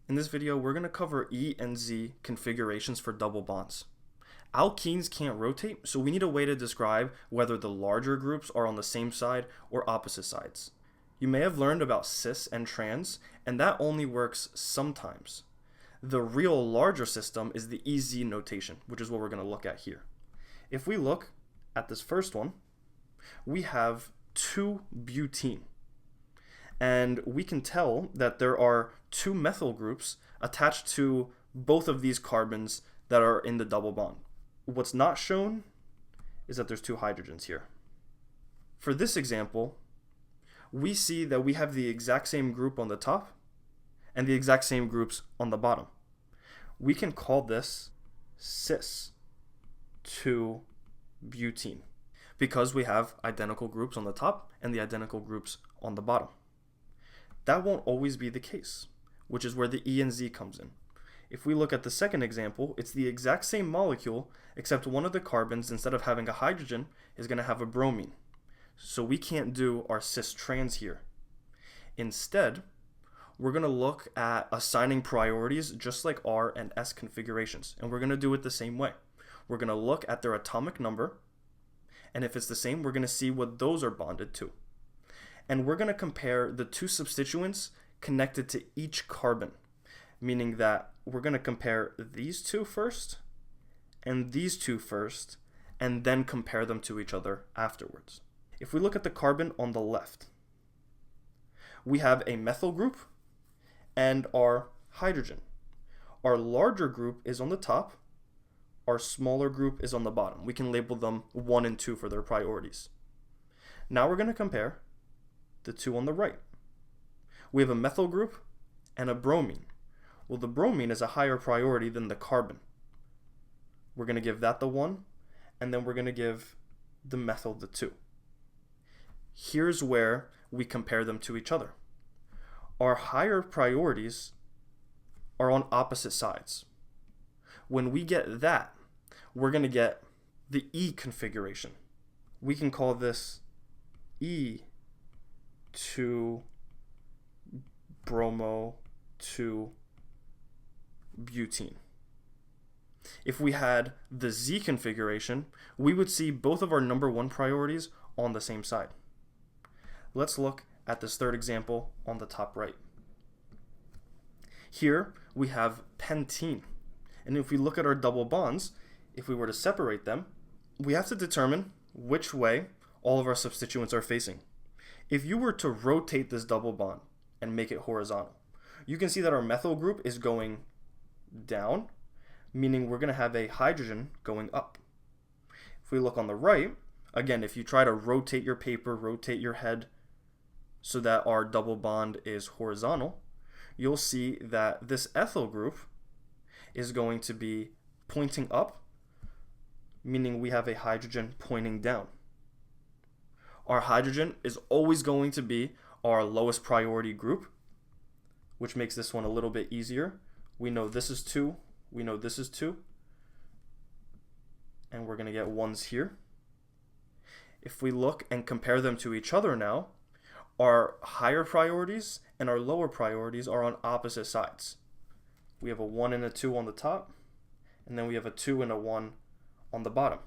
In this video, we're going to cover E and Z configurations for double bonds. Alkenes can't rotate, so we need a way to describe whether the larger groups are on the same side or opposite sides. You may have learned about cis and trans, and that only works sometimes. The real larger system is the EZ notation, which is what we're going to look at here. If we look at this first one, we have 2-butene. And we can tell that there are 2 methyl groups attached to both of these carbons that are in the double bond. What's not shown is that there's 2 hydrogens here. For this example, we see that we have the exact same group on the top and the exact same groups on the bottom. We can call this cis 2-butene because we have identical groups on the top and the identical groups on the bottom. That won't always be the case, which is where the E and Z comes in. If we look at the second example, it's the exact same molecule, except one of the carbons, instead of having a hydrogen, is going to have a bromine. So we can't do our cis-trans here. Instead, we're going to look at assigning priorities just like R and S configurations, and we're going to do it the same way. We're going to look at their atomic number, and if it's the same, we're going to see what those are bonded to. And we're going to compare the 2 substituents connected to each carbon, meaning that we're going to compare these 2 first and these 2 first, and then compare them to each other afterwards. If we look at the carbon on the left, we have a methyl group and our hydrogen. Our larger group is on the top, our smaller group is on the bottom. We can label them 1 and 2 for their priorities. Now we're going to compare the 2 on the right. We have a methyl group and a bromine. Well, the bromine is a higher priority than the carbon. We're going to give that the 1, and then we're going to give the methyl the 2. Here's where we compare them to each other. Our higher priorities are on opposite sides. When we get that, we're going to get the E configuration. We can call this E 2 bromo 2 butene. If we had the Z configuration, we would see both of our number 1 priorities on the same side. Let's look at this third example on the top right. Here we have pentene. And if we look at our double bonds, if we were to separate them, we have to determine which way all of our substituents are facing. If you were to rotate this double bond and make it horizontal, you can see that our methyl group is going down, meaning we're going to have a hydrogen going up. If we look on the right, again, if you try to rotate your paper, rotate your head so that our double bond is horizontal, you'll see that this ethyl group is going to be pointing up, meaning we have a hydrogen pointing down. Our hydrogen is always going to be our lowest priority group, which makes this one a little bit easier. We know this is 2, we know this is 2, and we're going to get 1s here. If we look and compare them to each other now, our higher priorities and our lower priorities are on opposite sides. We have a 1 and a 2 on the top, and then we have a 2 and a 1 on the bottom.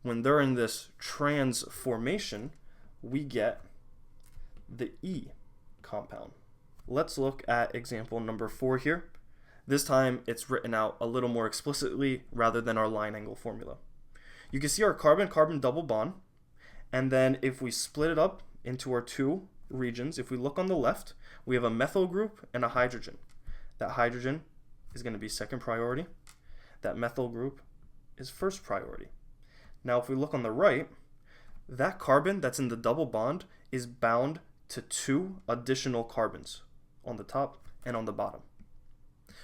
When they're in this trans formation, we get the E compound. Let's look at example number 4 here. This time it's written out a little more explicitly rather than our line angle formula. You can see our carbon-carbon double bond, and then if we split it up into our 2 regions, if we look on the left, we have a methyl group and a hydrogen. That hydrogen is going to be second priority. That methyl group is first priority. Now if we look on the right, that carbon that's in the double bond is bound to 2 additional carbons on the top and on the bottom.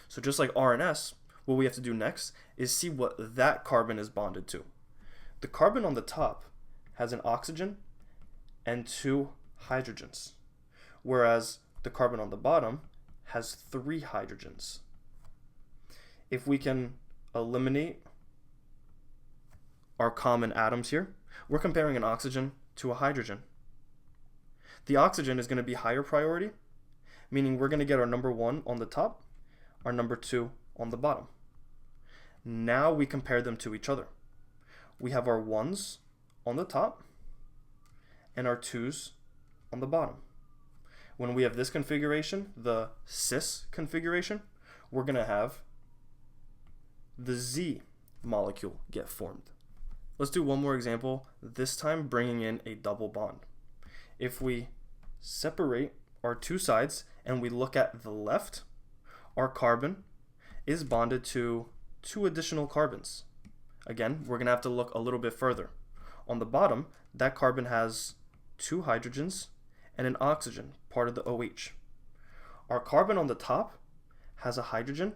So just like R and S, what we have to do next is see what that carbon is bonded to. The carbon on the top has an oxygen and 2 hydrogens, whereas the carbon on the bottom has 3 hydrogens. If we can eliminate our common atoms here, we're comparing an oxygen to a hydrogen. The oxygen is going to be higher priority, meaning we're going to get our number 1 on the top, our number 2 on the bottom. Now we compare them to each other. We have our 1s on the top and our 2s on the bottom. When we have this configuration, the cis configuration, we're going to have the Z molecule get formed. Let's do one more example, this time bringing in a double bond. If we separate our two sides and we look at the left, our carbon is bonded to 2 additional carbons. Again, we're going to have to look a little bit further. On the bottom, that carbon has 2 hydrogens and an oxygen, part of the OH. Our carbon on the top has a hydrogen,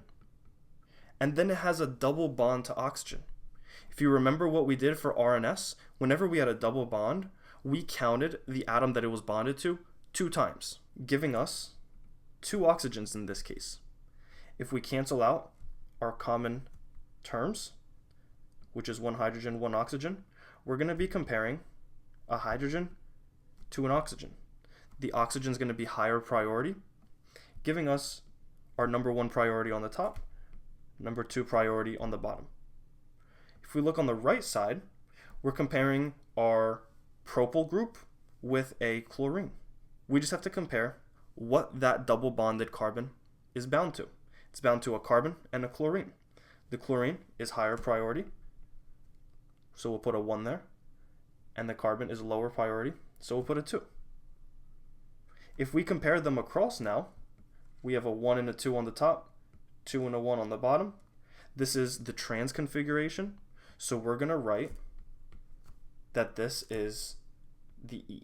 and then it has a double bond to oxygen. If you remember what we did for RNS, whenever we had a double bond, we counted the atom that it was bonded to 2 times, giving us 2 oxygens in this case. If we cancel out our common terms, which is 1 hydrogen, 1 oxygen, we're going to be comparing a hydrogen to an oxygen. The oxygen is going to be higher priority, giving us our number 1 priority on the top, number 2 priority on the bottom. If we look on the right side, we're comparing our propyl group with a chlorine. We just have to compare what that double bonded carbon is bound to. It's bound to a carbon and a chlorine. The chlorine is higher priority, so we'll put a 1 there, and the carbon is lower priority, so we'll put a 2. If we compare them across now, we have a 1 and a 2 on the top, 2 and a 1 on the bottom. This is the trans configuration, so we're going to write that this is the E.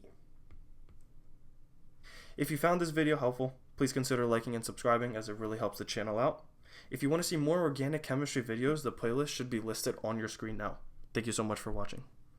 If you found this video helpful, please consider liking and subscribing, as it really helps the channel out. If you want to see more organic chemistry videos, the playlist should be listed on your screen now. Thank you so much for watching.